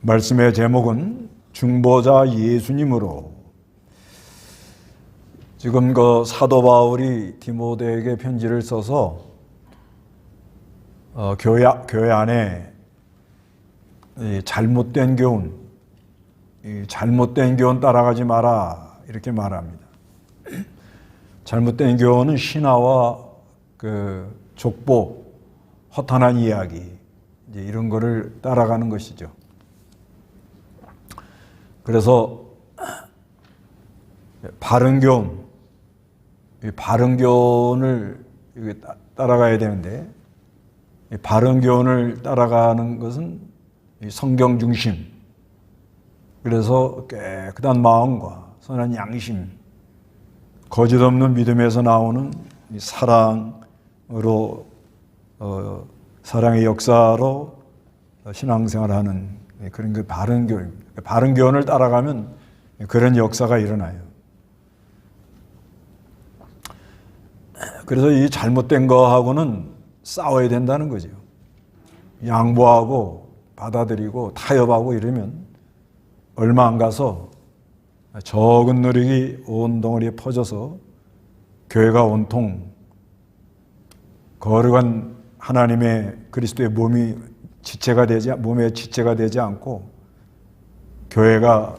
말씀의 제목은 중보자 예수님으로. 지금 그 사도 바울이 디모데에게 편지를 써서 교회 안에 잘못된 교훈 따라가지 마라 이렇게 말합니다. 잘못된 교훈은 신화와 그 족보, 허탄한 이야기 이제 이런 거를 따라가는 것이죠. 그래서 바른 교훈을 따라가야 되는데, 바른 교훈을 따라가는 것은 성경 중심, 그래서 깨끗한 마음과 선한 양심, 거짓 없는 믿음에서 나오는 사랑으로, 사랑의 역사로 신앙생활하는 그런 그 바른 교훈입니다. 바른 교훈을 따라가면 그런 역사가 일어나요. 그래서 이 잘못된 거하고는 싸워야 된다는 거죠. 양보하고 받아들이고 타협하고 이러면 얼마 안 가서 적은 누룩이 온 덩어리에 퍼져서 교회가 온통 거룩한 하나님의 그리스도의 몸의 지체가 되지 않고 교회가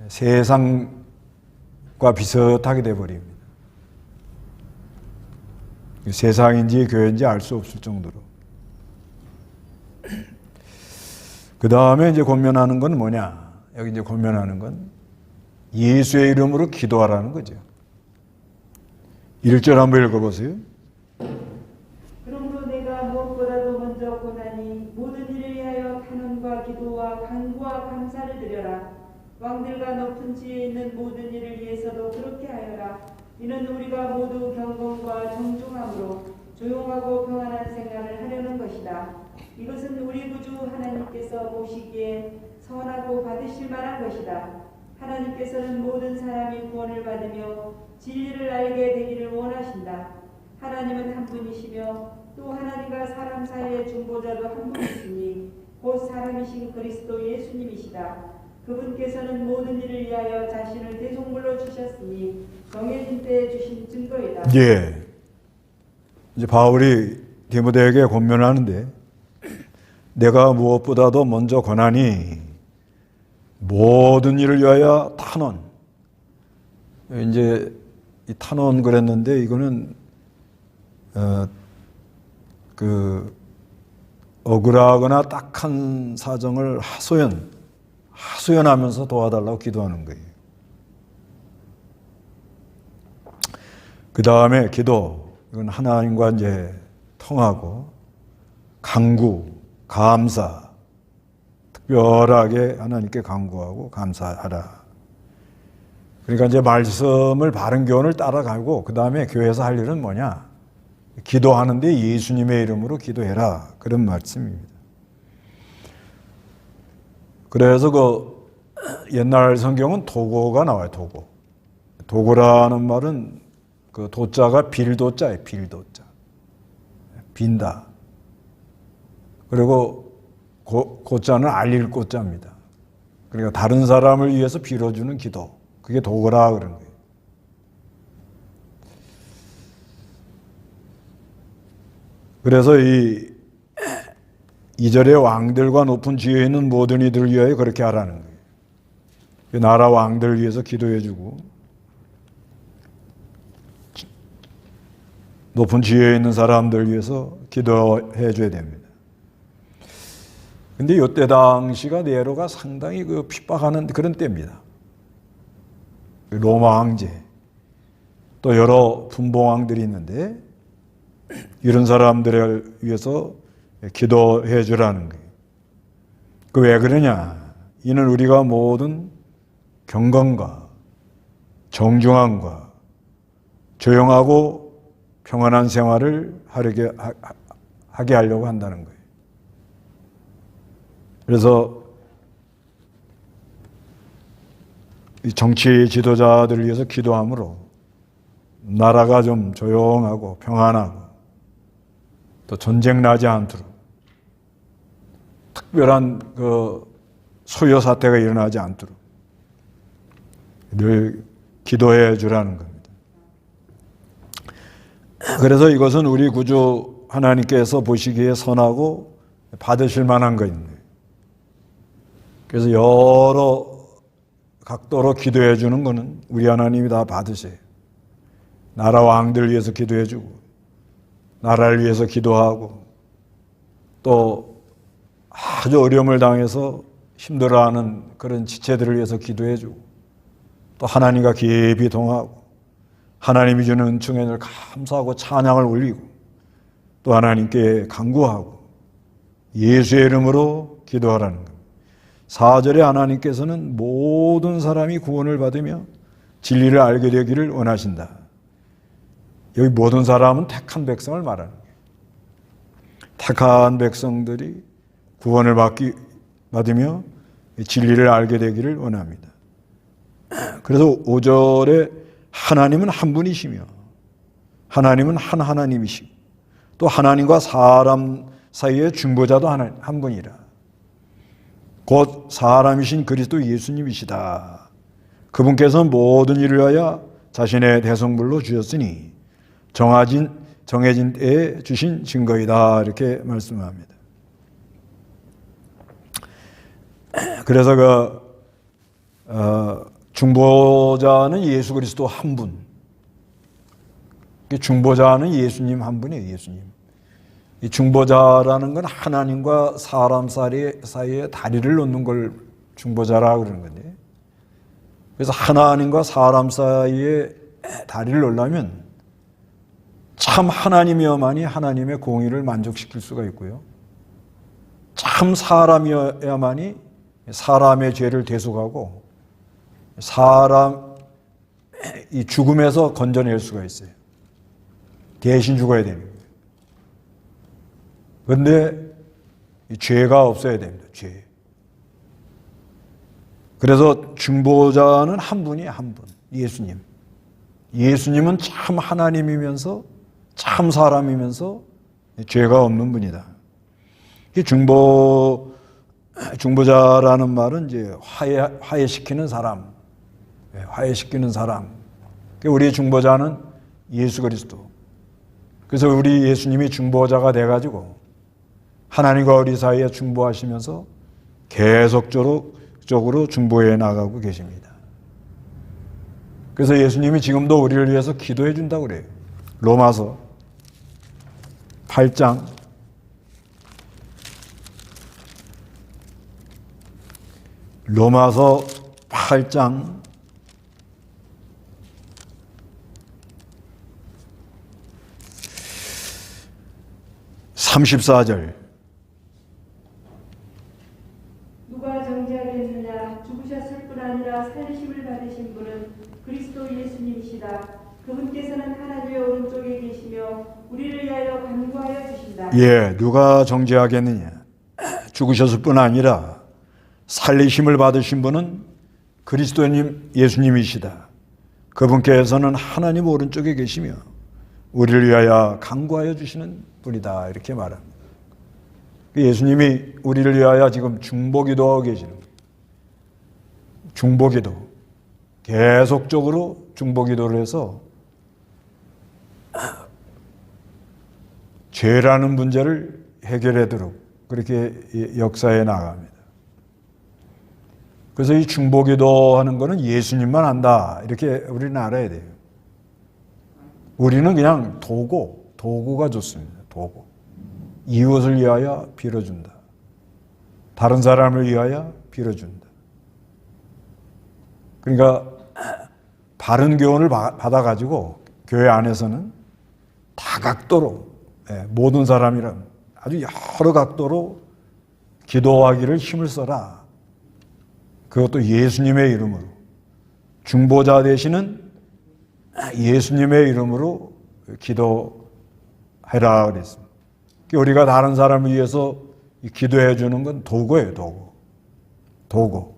세상과 비슷하게 되어버립니다. 세상인지 교회인지 알 수 없을 정도로. 그 다음에 이제 권면하는 건 뭐냐? 여기 이제 권면하는 건 예수의 이름으로 기도하라는 거죠. 1절 한번 읽어보세요. 그러므로 내가 무엇보다도 먼저 고나니 모든 일을 위하여 탄원과 기도와 간구와 감사를 드려라. 왕들과 높은 지혜에 있는 모든 일을 위해서도 그렇게 하여라. 이는 우리가 모두 경건과 정중함으로 조용하고 평안한 생활을 하려는 것이다. 이것은 우리 구주 하나님께서 보시기에 선하고 받으실 만한 것이다. 하나님께서는 모든 사람이 구원을 받으며 진리를 알게 되기를 원하신다. 하나님은 한 분이시며 또 하나님과 사람 사이의 중보자도 한 분이시니 곧 사람이신 그리스도 예수님이시다. 그분께서는 모든 일을 위하여 자신을 대속물로 주셨으니 정해진 때에 주신 증거이다. 예. 이제 바울이 디모데에게 권면하는데, 내가 무엇보다도 먼저 권하니 모든 일을 위하여 탄원. 이제 이 탄원 그랬는데 이거는 억울하거나 딱한 사정을 하소연하면서 도와달라고 기도하는 거예요. 그 다음에 기도, 이건 하나님과 이제 통하고, 간구, 감사, 특별하게 하나님께 간구하고 감사하라. 그러니까 이제 말씀을 바른 교훈을 따라가고, 그 다음에 교회에서 할 일은 뭐냐? 기도하는데 예수님의 이름으로 기도해라. 그런 말씀입니다. 그래서 그 옛날 성경은 도고가 나와요. 도고라는 말은 그 도자가 빌도자예요. 빌도자. 빈다. 그리고 고자는 알릴 고자입니다. 그러니까 다른 사람을 위해서 빌어주는 기도. 그게 도고라 그런 거예요. 그래서 이 2절에 왕들과 높은 지혜에 있는 모든 이들을 위하여 그렇게 하라는 거예요. 나라 왕들을 위해서 기도해주고 높은 지혜에 있는 사람들을 위해서 기도해줘야 됩니다. 근데 이때 당시가 네로가 상당히 그 핍박하는 그런 때입니다. 로마 황제, 또 여러 분봉왕들이 있는데 이런 사람들을 위해서 기도해 주라는 거예요. 그 왜 그러냐? 이는 우리가 모든 경건과 정중함과 조용하고 평안한 생활을 하게 하려고 한다는 거예요. 그래서 이 정치 지도자들을 위해서 기도함으로 나라가 좀 조용하고 평안하고 또 전쟁 나지 않도록 특별한 그 소요 사태가 일어나지 않도록 늘 기도해 주라는 겁니다. 그래서 이것은 우리 구주 하나님께서 보시기에 선하고 받으실 만한 것입니다. 그래서 여러 각도로 기도해 주는 것은 우리 하나님이 다 받으세요. 나라 왕들 위해서 기도해 주고, 나라를 위해서 기도하고, 또 아주 어려움을 당해서 힘들어하는 그런 지체들을 위해서 기도해 주고, 또 하나님과 깊이 동하고, 하나님이 주는 은총에 늘 감사하고 찬양을 올리고, 또 하나님께 간구하고 예수의 이름으로 기도하라는 겁니다. 4절에 하나님께서는 모든 사람이 구원을 받으며 진리를 알게 되기를 원하신다. 여기 모든 사람은 택한 백성을 말하는 거예요. 택한 백성들이 구원을 받으며 진리를 알게 되기를 원합니다. 그래서 5절에 하나님은 한 분이시며 하나님은 한 하나님이시고 또 하나님과 사람 사이의 중보자도 한 분이라. 곧 사람이신 그리스도 예수님이시다. 그분께서는 모든 일을 위하여 자신의 대성물로 주셨으니 정해진 때에 주신 증거이다. 이렇게 말씀합니다. 그래서 중보자는 예수 그리스도 한 분. 중보자는 예수님 한 분이에요. 예수님. 이 중보자라는 건 하나님과 사람 사이에 다리를 놓는 걸 중보자라고 그러는 건데, 그래서 하나님과 사람 사이에 다리를 놓으려면 참 하나님이어야만이 하나님의 공의를 만족시킬 수가 있고요, 참 사람이어야만이 사람의 죄를 대속하고 사람 이 죽음에서 건져낼 수가 있어요. 대신 죽어야 됩니다. 그런데 죄가 없어야 됩니다. 죄. 그래서 중보자는 한 분이에요. 한 분. 예수님. 예수님은 참 하나님이면서 참 사람이면서 죄가 없는 분이다. 중보자라는 말은 이제 화해시키는 사람. 화해시키는 사람. 우리 중보자는 예수 그리스도. 그래서 우리 예수님이 중보자가 돼가지고 하나님과 우리 사이에 중보하시면서 계속적으로 중보해 나가고 계십니다. 그래서 예수님이 지금도 우리를 위해서 기도해 준다고 그래요. 로마서 8장 34절. 누가 정죄하겠느냐? 죽으셨을 뿐 아니라 살리심을 받으신 분은 그리스도 예수님이시다. 그분께서는 하나님의 오른쪽에 계시며 우리를 위하여 간구하여 주신다. 예, 누가 정죄하겠느냐? 죽으셨을 뿐 아니라 살리심을 받으신 분은 그리스도님 예수님이시다. 그분께서는 하나님 오른쪽에 계시며 우리를 위하여 간구하여 주시는 분이다. 이렇게 말합니다. 예수님이 우리를 위하여 지금 중보기도하고 계시는 거예요. 중보기도. 계속적으로 중보기도를 해서 죄라는 문제를 해결하도록 그렇게 역사해 나갑니다. 그래서 이 중보기도하는 거는 예수님만 한다. 이렇게 우리는 알아야 돼요. 우리는 그냥 도구가 좋습니다. 도구. 이웃을 위하여 빌어준다. 다른 사람을 위하여 빌어준다. 그러니까 바른 교훈을 받아가지고 교회 안에서는 다각도로 모든 사람이란 아주 여러 각도로 기도하기를 힘을 써라. 그것도 예수님의 이름으로. 중보자 되시는 예수님의 이름으로 기도해라 그랬습니다. 우리가 다른 사람을 위해서 기도해 주는 건 도구예요. 도구.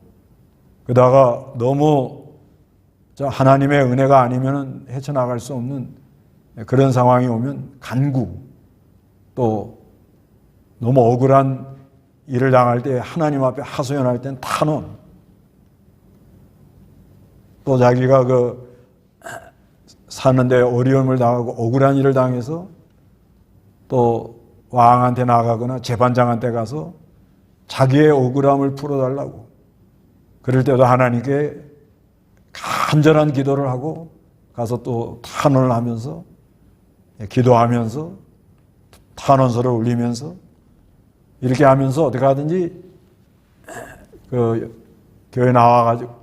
그러다가 너무 하나님의 은혜가 아니면 헤쳐나갈 수 없는 그런 상황이 오면 간구, 또 너무 억울한 일을 당할 때 하나님 앞에 하소연할 땐 탄원. 또 자기가 사는데 어려움을 당하고 억울한 일을 당해서 또 왕한테 나가거나 재판장한테 가서 자기의 억울함을 풀어달라고. 그럴 때도 하나님께 간절한 기도를 하고 가서 또 탄원을 하면서 기도하면서 탄원서를 올리면서 이렇게 하면서 어떻게 하든지 교회 나와서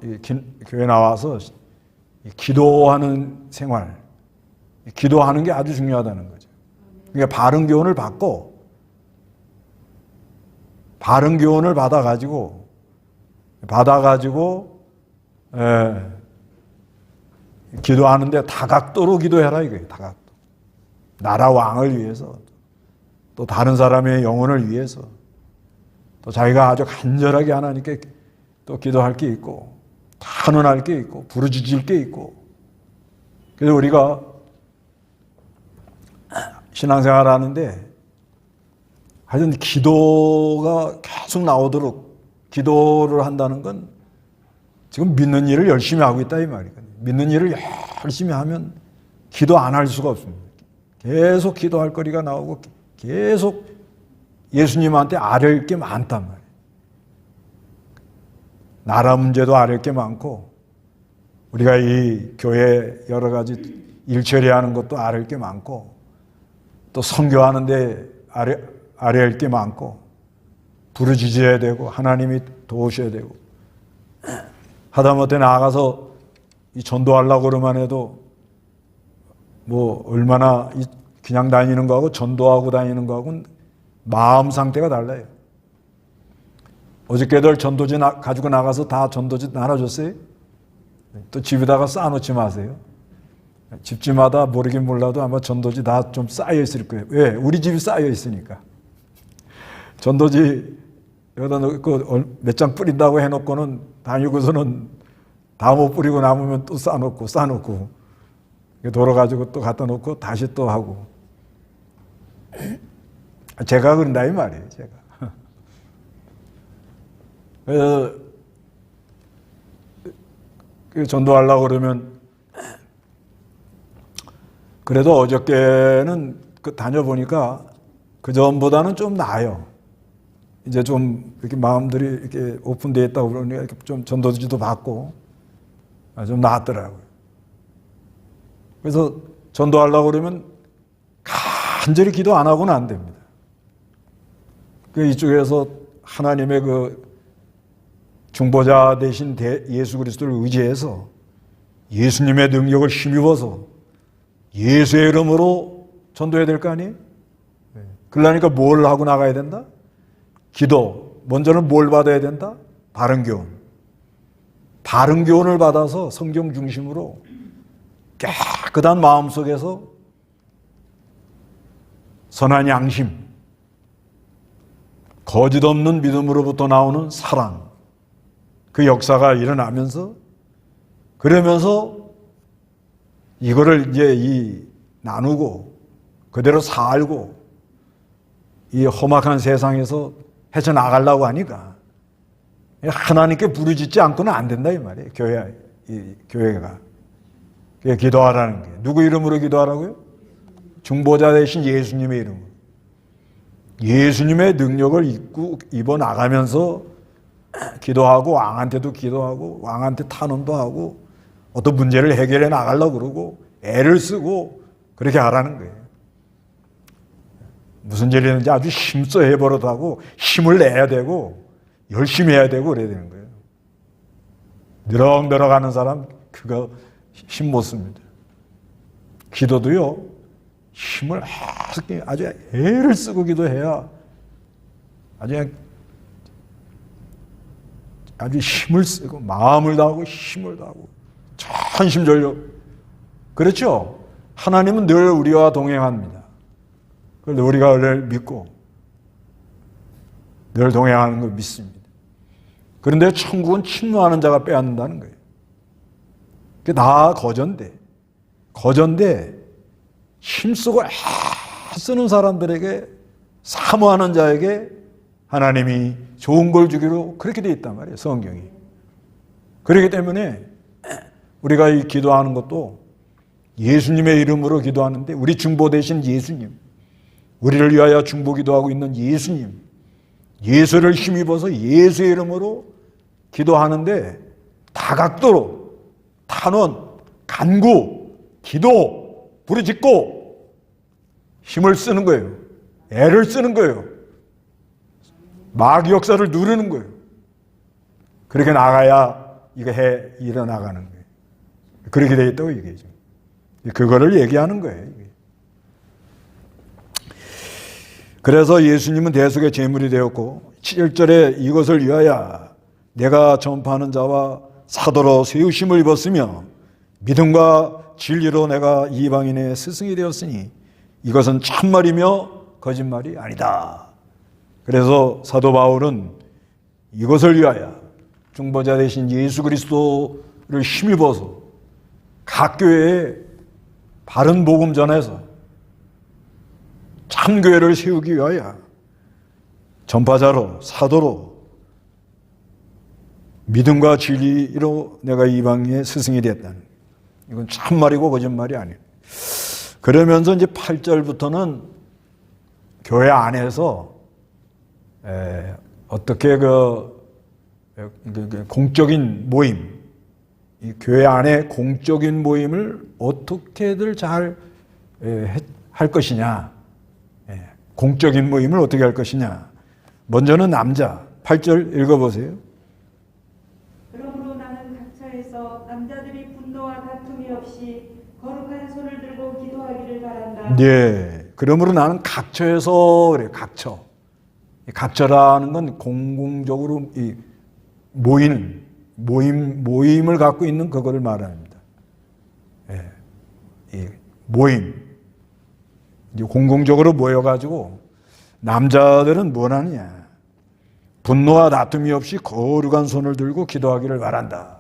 기도하는 생활, 기도하는 게 아주 중요하다는 거죠. 그러니까 바른 교훈을 받고 바른 교훈을 받아가지고 기도하는데 다각도로 기도해라 이거예요. 다각도. 나라 왕을 위해서, 또 다른 사람의 영혼을 위해서, 또 자기가 아주 간절하게 하나님께 또 기도할 게 있고, 탄원할 게 있고, 부르짖을 게 있고. 그래서 우리가 신앙생활 하는데 하여튼 기도가 계속 나오도록 기도를 한다는 건 지금 믿는 일을 열심히 하고 있다 이 말이거든요. 믿는 일을 열심히 하면 기도 안 할 수가 없습니다. 계속 기도할 거리가 나오고 계속 예수님한테 아뢰을 게 많단 말이에요. 나라 문제도 아뢰을 게 많고 우리가 이 교회 여러 가지 일 처리하는 것도 아뢰을 게 많고 또 선교하는데 아뢰을 게 많고 부르짖어야 되고 하나님이 도우셔야 되고 하다못해 나아가서 이 전도하려고 그러만 해도 뭐 얼마나 그냥 다니는 거하고 전도하고 다니는 거하고는 마음 상태가 달라요. 어저께들 전도지 가지고 나가서 다 전도지 나눠줬어요. 또 집에다가 쌓아놓지 마세요. 집집마다 모르긴 몰라도 아마 전도지 다 좀 쌓여 있을 거예요. 왜? 우리 집이 쌓여 있으니까. 전도지 여기다 놓고 몇 장 뿌린다고 해놓고는 다니고서는 다 못 뿌리고 남으면 또 쌓아놓고 돌아가지고 또 갖다 놓고 다시 또 하고. 제가 그런다 이 말이에요. 제가. 그래서 전도하려고 그러면 그래도 어저께는 다녀보니까 그 전보다는 좀 나아요. 이제 좀 이렇게 마음들이 이렇게 오픈되어 있다고 그러니까 좀 전도지도 받고 좀 나았더라고요. 그래서 전도하려고 그러면 간절히 기도 안 하고는 안 됩니다. 이쪽에서 하나님의 중보자 대신 예수 그리스도를 의지해서 예수님의 능력을 힘입어서 예수의 이름으로 전도해야 될 거 아니에요? 그러니까 뭘 하고 나가야 된다? 기도. 먼저는 뭘 받아야 된다? 바른 교훈. 바른 교훈을 받아서 성경 중심으로 깨끗한 마음 속에서 선한 양심, 거짓 없는 믿음으로부터 나오는 사랑, 그 역사가 일어나면서 그러면서 이거를 이제 나누고 그대로 살고 이 험악한 세상에서 헤쳐나가려고 하니까 하나님께 부르짖지 않고는 안 된다 이 말이에요. 교회가. 기도하라는 게. 누구 이름으로 기도하라고요? 중보자 대신 예수님의 이름으로. 예수님의 능력을 입어 나가면서 기도하고 왕한테도 기도하고 왕한테 탄원도 하고 어떤 문제를 해결해 나가려고 그러고 애를 쓰고 그렇게 하라는 거예요. 무슨 일이든지 아주 힘써 해버릇 하고 힘을 내야 되고 열심히 해야 되고 그래야 되는 거예요. 느럭느럭 하는 사람 그거 힘 못 씁니다. 기도도요. 힘을 아주 애를 쓰고 기도해야 아주 힘을 쓰고 마음을 다하고 힘을 다하고 전심전력. 그렇죠? 하나님은 늘 우리와 동행합니다. 그런데 우리가 늘 믿고 늘 동행하는 걸 믿습니다. 그런데 천국은 침노하는 자가 빼앗는다는 거예요. 그게 다 거전데 힘쓰고 쓰는 사람들에게 사모하는 자에게 하나님이 좋은 걸 주기로 그렇게 돼 있단 말이에요, 성경이. 그렇기 때문에 우리가 이 기도하는 것도 예수님의 이름으로 기도하는데, 우리 중보 되신 예수님, 우리를 위하여 중보 기도하고 있는 예수님, 예수를 힘입어서 예수의 이름으로 기도하는데 다각도로 탄원, 간구, 기도, 부르짖고 힘을 쓰는 거예요. 애를 쓰는 거예요. 마귀 역사를 누르는 거예요. 그렇게 나가야 이거 일어나가는 거예요. 그렇게 돼 있다고 얘기해죠. 그거를 얘기하는 거예요. 그래서 예수님은 대속의 제물이 되었고 7절에 이것을 위하여 내가 전파하는 자와 사도로 세우심을 입었으며 믿음과 진리로 내가 이방인의 스승이 되었으니 이것은 참말이며 거짓말이 아니다. 그래서 사도 바울은 이것을 위하여 중보자 되신 예수 그리스도를 힘입어서 각 교회에 바른 복음 전해서 참교회를 세우기 위하여 전파자로 사도로 믿음과 진리로 내가 이방인의 스승이 됐다는, 이건 참말이고 거짓말이 아니에요. 그러면서 이제 8절부터는 교회 안에서 어떻게 공적인 모임, 이 교회 안에 공적인 모임을 어떻게들 잘 할 것이냐, 공적인 모임을 어떻게 할 것이냐. 먼저는 남자, 8절 읽어보세요. 그러므로 나는 각처에서 남자들이 분노와 다툼이 없이 거룩한 손을 들고 기도하기를 바란다. 네, 그러므로 나는 각처에서 그래요. 각처. 각처라는 건 공공적으로 모이는 모임을 갖고 있는 그거를 말합니다. 모임. 이제 공공적으로 모여가지고 남자들은 뭘 하느냐? 분노와 다툼이 없이 거룩한 손을 들고 기도하기를 바란다.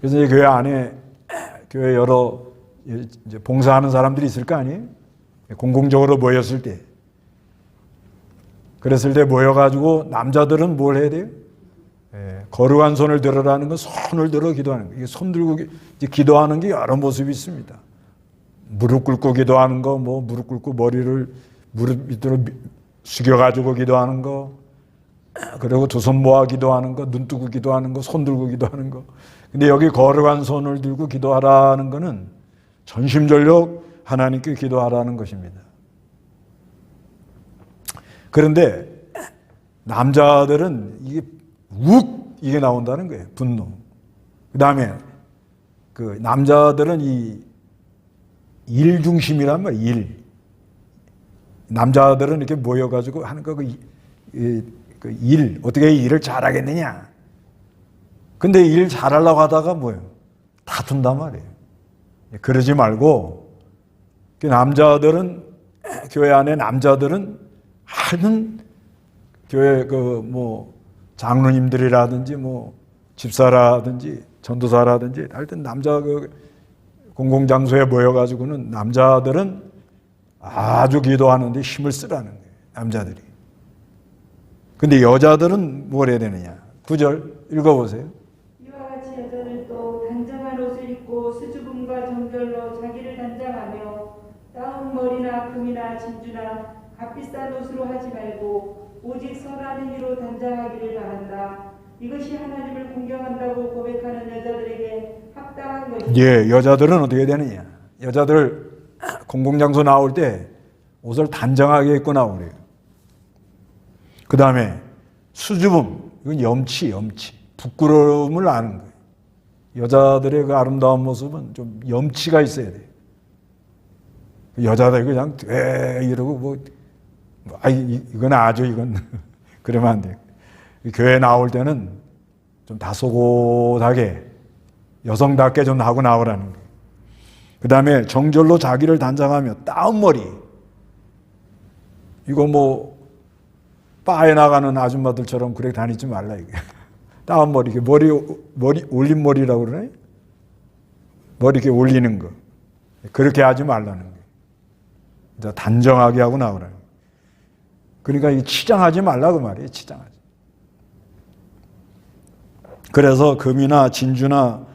그래서 이제 교회 안에 교회 여러 이제 봉사하는 사람들이 있을 거 아니에요? 공공적으로 모였을 때. 그랬을 때 모여가지고 남자들은 뭘 해야 돼요? 거룩한 손을 들으라는 건 손을 들어 기도하는 거예요. 손 들고 기도하는 게 여러 모습이 있습니다. 무릎 꿇고 기도하는 거, 무릎 꿇고 머리를 무릎 밑으로 숙여가지고 기도하는 거, 그리고 두 손 모아 기도하는 거, 눈 뜨고 기도하는 거, 손 들고 기도하는 거. 근데 여기 거룩한 손을 들고 기도하라는 거는 전심전력 하나님께 기도하라는 것입니다. 그런데 남자들은 이게 나온다는 거예요. 분노. 그 다음에 남자들은 일 중심이란 말이에요. 일. 남자들은 이렇게 모여가지고 하는 거, 어떻게 일을 잘하겠느냐. 근데 일 잘하려고 하다가 뭐예요? 다툰단 말이에요. 그러지 말고, 남자들은, 교회 안에 남자들은 하여튼 교회 장로님들이라든지 집사라든지 전도사라든지 하여튼 남자 공공장소에 모여가지고는 남자들은 아주 기도하는데 힘을 쓰라는 거예요. 남자들이. 근데 여자들은 뭘 해야 되느냐. 9절 읽어보세요. 이와 같이 여자들도 단정한 옷을 입고 수줍음과 정결로 자기를 단장하며 따운 머리나 금이나 진주나 값비싼 옷으로 하지 말고 오직 선한 의로 단장하기를 바란다. 이것이 하나님을 공경한다고 고백하는 여자들에게 합당한 것이다. 예, 여자들은 어떻게 되느냐. 여자들 공공장소 나올 때 옷을 단정하게 입고 나오래요. 그 다음에 수줍음, 이건 염치. 부끄러움을 아는 거예요. 여자들의 그 아름다운 모습은 좀 염치가 있어야 돼요. 여자들 그냥 이러고 이건 아주 이건 그러면 안 돼요. 교회 나올 때는 좀 다소곳하게 여성답게 좀 하고 나오라는 거예요. 그 다음에 정절로 자기를 단장하며 따은 머리. 이거 바에 나가는 아줌마들처럼 그렇게 다니지 말라 이게. 따은 머리, 머리 올린 머리라고 그러네. 머리 이렇게 올리는 거. 그렇게 하지 말라는 거예요. 단정하게 하고 나오라는 거예요. 그러니까 이 치장하지 말라 그 말이에요. 치장하지. 그래서 금이나 진주나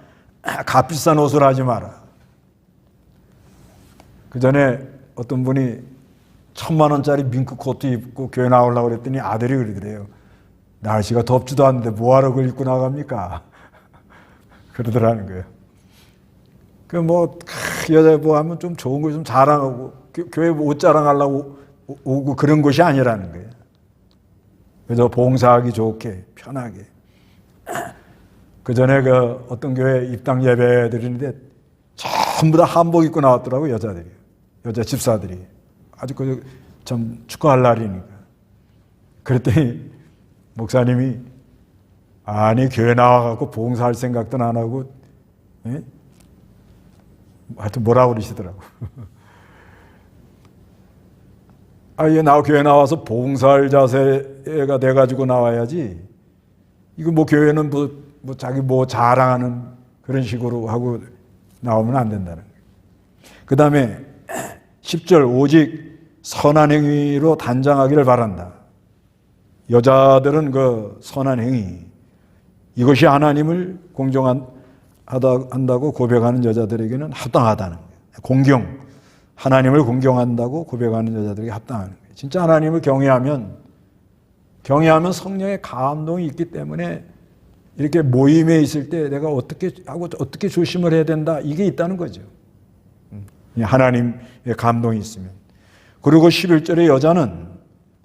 값비싼 옷을 하지 마라. 그 전에 어떤 분이 1,000만 원짜리 밍크 코트 입고 교회 나오려고 그랬더니 아들이 그러더래요. 날씨가 덥지도 않은데 뭐하러 그걸 입고 나갑니까? 그러더라는 거예요. 그 뭐 여자 뭐 하면 좀 좋은 거 좀 자랑하고 교회 옷 자랑하려고 오고 그런 것이 아니라는 거예요. 그래서 봉사하기 좋게 편하게. 그 전에 그 어떤 교회 입당 예배 드리는데 전부 다 한복 입고 나왔더라고 여자들이, 여자 집사들이. 아주 그 참 축하할 날이니까. 그랬더니 목사님이 아니 교회 나와갖고 봉사할 생각도 안 하고, 예? 하여튼 뭐라고 그러시더라고. 얘 교회 나와서 봉사할 자세가 돼가지고 나와야지. 이거 뭐 교회는 뭐 자기 뭐 자랑하는 그런 식으로 하고 나오면 안 된다는 거예요. 그 다음에 10절 오직 선한 행위로 단장하기를 바란다. 여자들은 그 선한 행위, 이것이 하나님을 공경한다고 고백하는 여자들에게는 합당하다는 거예요. 공경, 하나님을 공경한다고 고백하는 여자들에게 합당하는 거예요. 진짜 하나님을 경외하면 성령의 감동이 있기 때문에 이렇게 모임에 있을 때 내가 어떻게 하고 어떻게 조심을 해야 된다, 이게 있다는 거죠. 하나님의 감동이 있으면. 그리고 11절에 여자는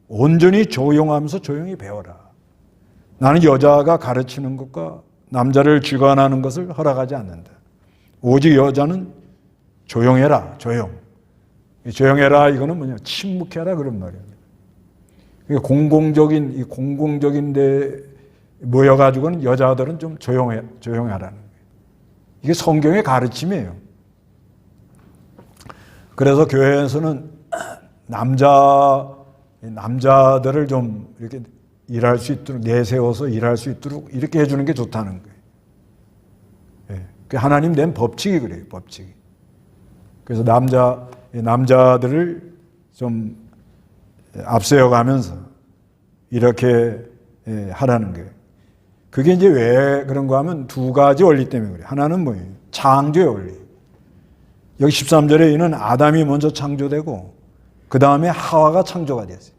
온전히 조용하면서 조용히 배워라. 나는 여자가 가르치는 것과 남자를 주관하는 것을 허락하지 않는다. 오직 여자는 조용해라, 조용. 조용해라 이거는 뭐냐, 침묵해라 그런 말입니다. 공공적인 데 모여가지고는 여자들은 좀 조용하라는 거예요. 이게 성경의 가르침이에요. 그래서 교회에서는 남자들을 좀 이렇게 일할 수 있도록 내세워서 일할 수 있도록 이렇게 해주는 게 좋다는 거예요. 예. 그 하나님 낸 법칙이 그래요, 법칙이. 그래서 남자들을 좀 앞세워가면서 이렇게 하라는 거예요. 그게 이제 왜 그런가 하면 두 가지 원리 때문에 그래요. 하나는 뭐예요? 창조의 원리. 여기 13절에 이는 아담이 먼저 창조되고 그 다음에 하와가 창조가 됐어요.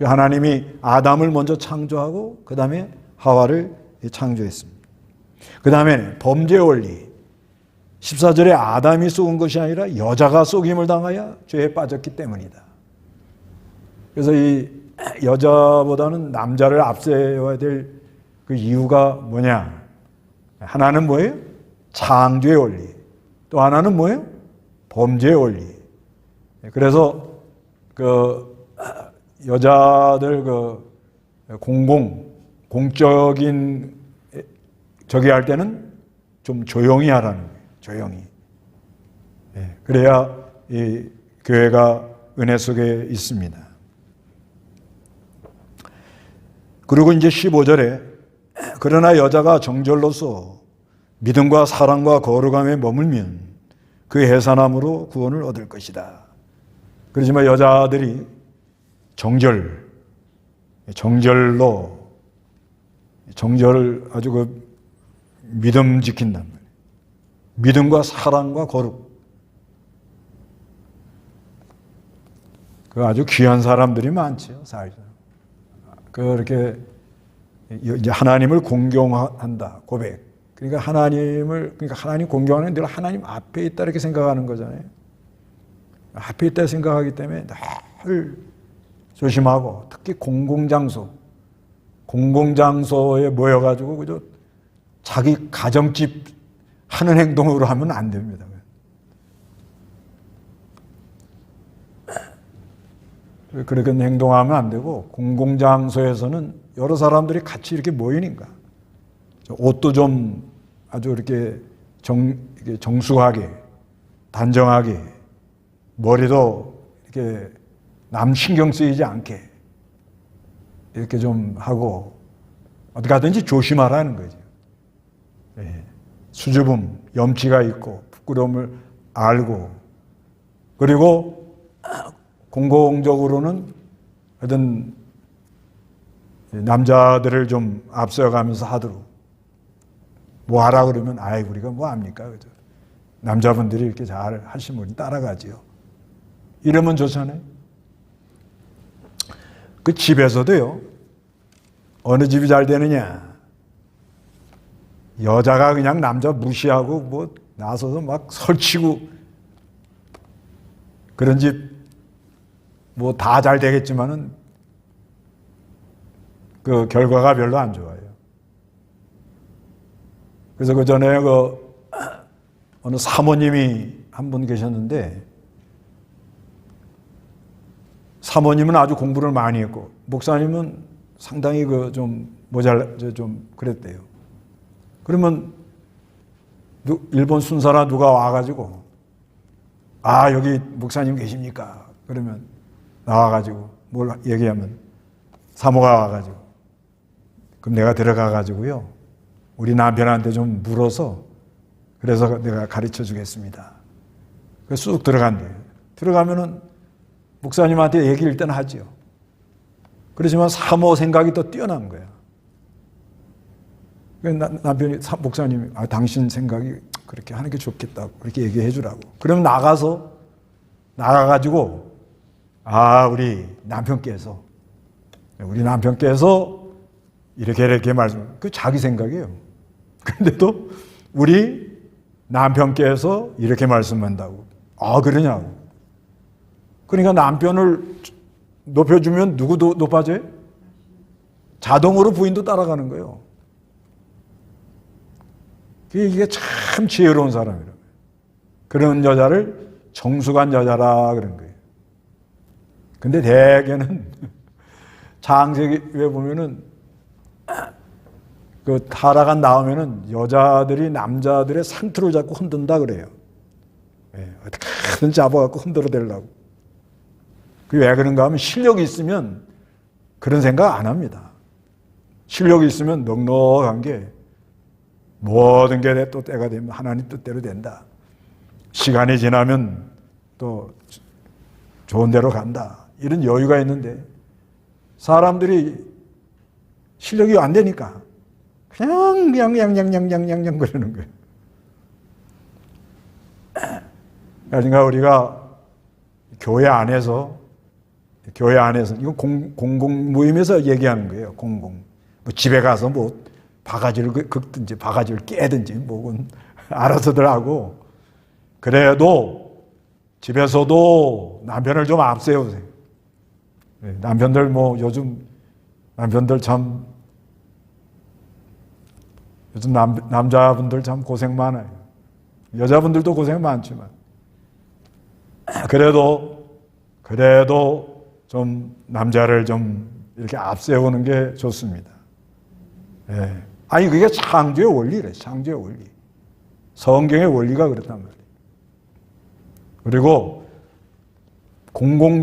하나님이 아담을 먼저 창조하고 그 다음에 하와를 창조했습니다. 그 다음에 범죄 원리. 14절에 아담이 속은 것이 아니라 여자가 속임을 당하여 죄에 빠졌기 때문이다. 그래서 이 여자보다는 남자를 앞세워야 될 그 이유가 뭐냐? 하나는 뭐예요? 창조의 원리. 또 하나는 뭐예요? 범죄의 원리. 그래서 그 여자들 그 공적인 저기 할 때는 좀 조용히 하라는 거예요. 조용히. 그래야 이 교회가 은혜 속에 있습니다. 그리고 이제 15절에 그러나 여자가 정절로서 믿음과 사랑과 거룩함에 머물면 그 해산함으로 구원을 얻을 것이다. 그렇지만 여자들이 정절을 아주 그 믿음 지킨단 말이에요. 믿음과 사랑과 거룩. 그 아주 귀한 사람들이 많죠, 사실은. 그렇게 이제 하나님을 공경한다, 고백. 그러니까 하나님 공경하는 늘 하나님 앞에 있다 이렇게 생각하는 거잖아요. 앞에 있다 생각하기 때문에 늘 조심하고, 특히 공공장소에 모여가지고 그저 자기 가정집 하는 행동으로 하면 안 됩니다. 그렇게 행동하면 안 되고, 공공장소에서는 여러 사람들이 같이 이렇게 모이니까 옷도 좀 아주 이렇게 정숙하게, 단정하게, 머리도 이렇게 남 신경 쓰이지 않게 이렇게 좀 하고, 어떻게 하든지 조심하라는 거죠. 수줍음, 염치가 있고 부끄러움을 알고, 그리고 공공적으로는 하여튼 남자들을 좀 앞서가면서 하도록 뭐 하라 그러면 아이 우리가 뭐 합니까? 그죠? 남자분들이 이렇게 잘 하시면 따라가지요. 이러면 좋잖아요. 그 집에서도요. 어느 집이 잘 되느냐? 여자가 그냥 남자 무시하고 뭐 나서서 막 설치고 그런 집 뭐 다 잘 되겠지만은 그 결과가 별로 안 좋아요. 그래서 그 전에 그 어느 사모님이 한 분 계셨는데 사모님은 아주 공부를 많이 했고 목사님은 상당히 그 좀 좀 그랬대요. 그러면 일본 순사나 누가 와가지고 아 여기 목사님 계십니까? 그러면 나와가지고 뭘 얘기하면 사모가 와가지고 그럼 내가 들어가가지고요 우리 남편한테 좀 물어서 그래서 내가 가르쳐 주겠습니다. 그래서 쑥 들어간대요. 들어가면은 목사님한테 얘기를 일단 하지요. 그렇지만 사모 생각이 더 뛰어난 거야. 남편이 목사님이 아, 당신 생각이 그렇게 하는 게 좋겠다고 그렇게 얘기해 주라고. 그러면 나가가지고 아 우리 남편께서 이렇게 말씀 그 자기 생각이에요. 그런데도 우리 남편께서 이렇게 말씀한다고. 아 그러냐고. 그러니까 남편을 높여주면 누구도 높아져요? 자동으로 부인도 따라가는 거예요. 이게 참 지혜로운 사람이라고. 그런 여자를 정숙한 여자라 그런 거예요. 근데 대개는 창세기에 보면은 그 타락한 다음에는 여자들이 남자들의 상투를 잡고 흔든다 그래요. 어떻게든 잡아갖고 흔들어 대려고. 그게 왜 그런가 하면 실력이 있으면 그런 생각 안 합니다. 실력이 있으면 넉넉한 게 모든 게 또 때가 되면 하나님 뜻대로 된다. 시간이 지나면 또 좋은 데로 간다. 이런 여유가 있는데 사람들이 실력이 안 되니까 그냥 양양양양양양 그러는 거예요. 그러니까 우리가 교회 안에서 이건 공공 모임에서 얘기하는 거예요. 뭐 집에 가서 뭐 바가지를 긁든지 바가지를 깨든지 뭐건 알아서들 하고 그래도 집에서도 남편을 좀 앞세우세요. 남편들 뭐 요즘 남편들 참 요즘 남자분들 참 고생 많아요. 여자분들도 고생 많지만 그래도 좀 남자를 좀 이렇게 앞세우는 게 좋습니다. 예. 아니 그게 창조의 원리래. 창조의 원리. 성경의 원리가 그렇단 말이에요. 그리고 공공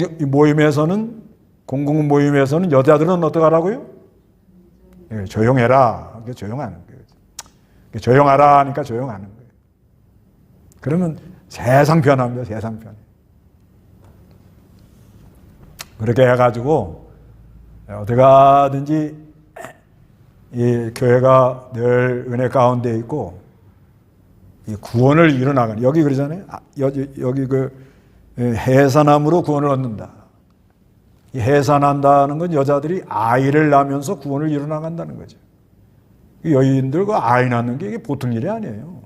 모임에서는 여자들은 어떻게 하라고요? 예, 조용해라. 그게 조용하는 거예요. 조용하라 하니까 조용하는 거예요. 그러면 세상 변합니다. 세상 변해. 그렇게 해가지고 어디 가든지 이 교회가 늘 은혜 가운데 있고 이 구원을 이뤄나가는 여기 그러잖아요. 여기 그 해산함으로 구원을 얻는다. 이 해산한다는 건 여자들이 아이를 낳으면서 구원을 이뤄나간다는 거죠. 여인들과 아이 낳는 게 이게 보통 일이 아니에요.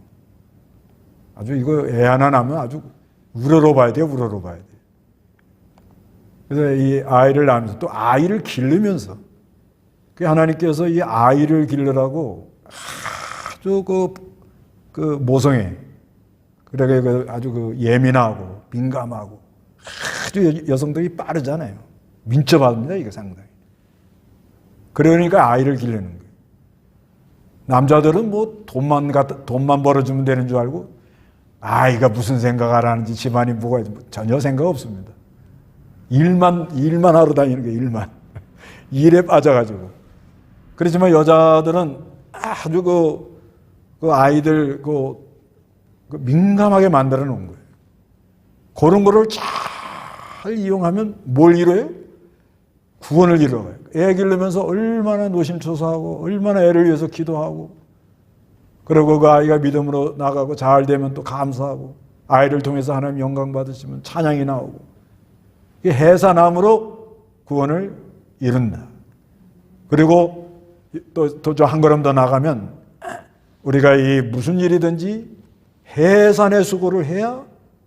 아주 이거 애 하나 낳으면 아주 우러러봐야 돼요. 우러러봐야 돼요. 그래서 이 아이를 낳으면서 또 아이를 기르면서 하나님께서 이 아이를 기르라고 아주 그 모성애, 그러게 아주 예민하고 민감하고 아주 여성들이 빠르잖아요. 민첩합니다, 이게 상당히. 그러니까 아이를 기르는 거예요. 남자들은 뭐 돈만 벌어주면 되는 줄 알고 아이가 무슨 생각을 하는지 집안이 뭐가 전혀 생각 없습니다. 일만 하러 다니는 거예요, 일만. 일에 빠져가지고. 그렇지만 여자들은 아주 그 아이들 그 민감하게 만들어 놓은 거예요. 그런 거를 잘 이용하면 뭘 이뤄요? 구원을 이루어가요. 애 기르면서 얼마나 노심초사하고 얼마나 애를 위해서 기도하고, 그리고 그 아이가 믿음으로 나가고 잘 되면 또 감사하고, 아이를 통해서 하나님 영광 받으시면 찬양이 나오고, 이 해산함으로 구원을 이룬다. 그리고 또 한 걸음 더 나가면 우리가 이 무슨 일이든지 해산의 수고를 해야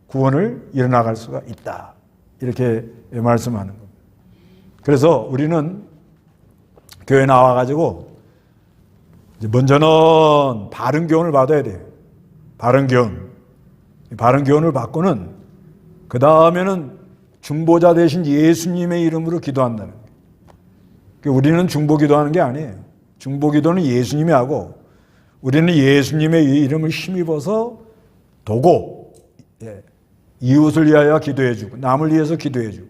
구원을 이뤄나갈 수가 있다. 이렇게 말씀하는 겁니다. 그래서 우리는 교회 나와가지고 먼저는 바른 교훈을 받아야 돼요. 바른 교훈. 바른 교훈을 받고는 그 다음에는 중보자 되신 예수님의 이름으로 기도한다는 거예요. 우리는 중보 기도하는 게 아니에요. 중보 기도는 예수님이 하고, 우리는 예수님의 이름을 힘입어서 도고, 이웃을 위하여 기도해주고, 남을 위해서 기도해주고,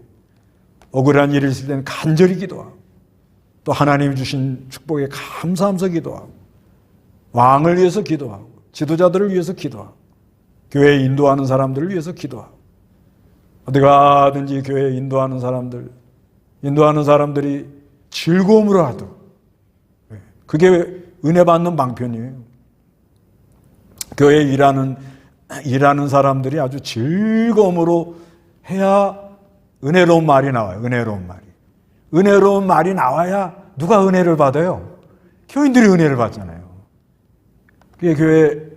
억울한 일이 있을 때는 간절히 기도하고, 또 하나님이 주신 축복에 감사하면서 기도하고, 왕을 위해서 기도하고, 지도자들을 위해서 기도하고, 교회에 인도하는 사람들을 위해서 기도하고, 어디 가든지 교회에 인도하는 사람들이 즐거움으로 하도록, 그게 은혜 받는 방편이에요. 교회에 일하는 사람들이 아주 즐거움으로 해야 은혜로운 말이 나와요. 은혜로운 말이 나와야 누가 은혜를 받아요? 교인들이 은혜를 받잖아요. 교회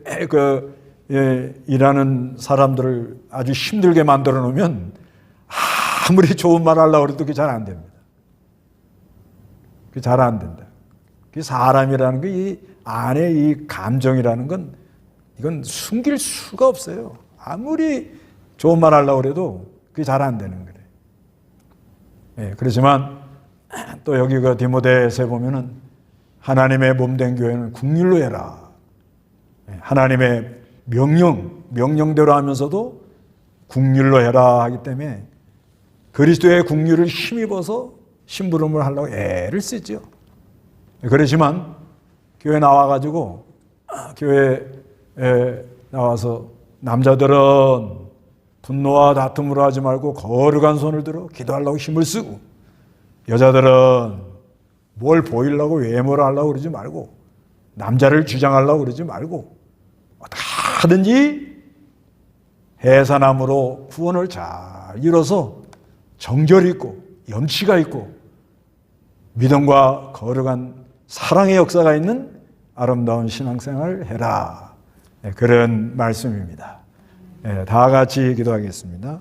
일하는 사람들을 아주 힘들게 만들어 놓으면 아무리 좋은 말 하려고 해도 그게 잘 안 됩니다. 그게 잘 안 된다. 그 사람이라는 게 이 안에 이 감정이라는 건 이건 숨길 수가 없어요. 아무리 좋은 말 하려고 해도 그게 잘 안 되는 거예요. 그렇지만 또 여기 그 디모데서에 보면은 하나님의 몸된 교회는 국률로 해라. 하나님의 명령대로 하면서도 국률로 해라 하기 때문에 그리스도의 국률을 힘입어서 심부름을 하려고 애를 쓰죠. 그렇지만 교회 나와가지고 교회에 나와서 남자들은 분노와 다툼으로 하지 말고 거룩한 손을 들어 기도하려고 힘을 쓰고, 여자들은 뭘 보이려고 외모를 하려고 그러지 말고, 남자를 주장하려고 그러지 말고, 어떻게 하든지 해산함으로 구원을 잘 이뤄서 정결이 있고 염치가 있고 믿음과 거룩한 사랑의 역사가 있는 아름다운 신앙생활을 해라. 그런 말씀입니다. 다 같이 기도하겠습니다.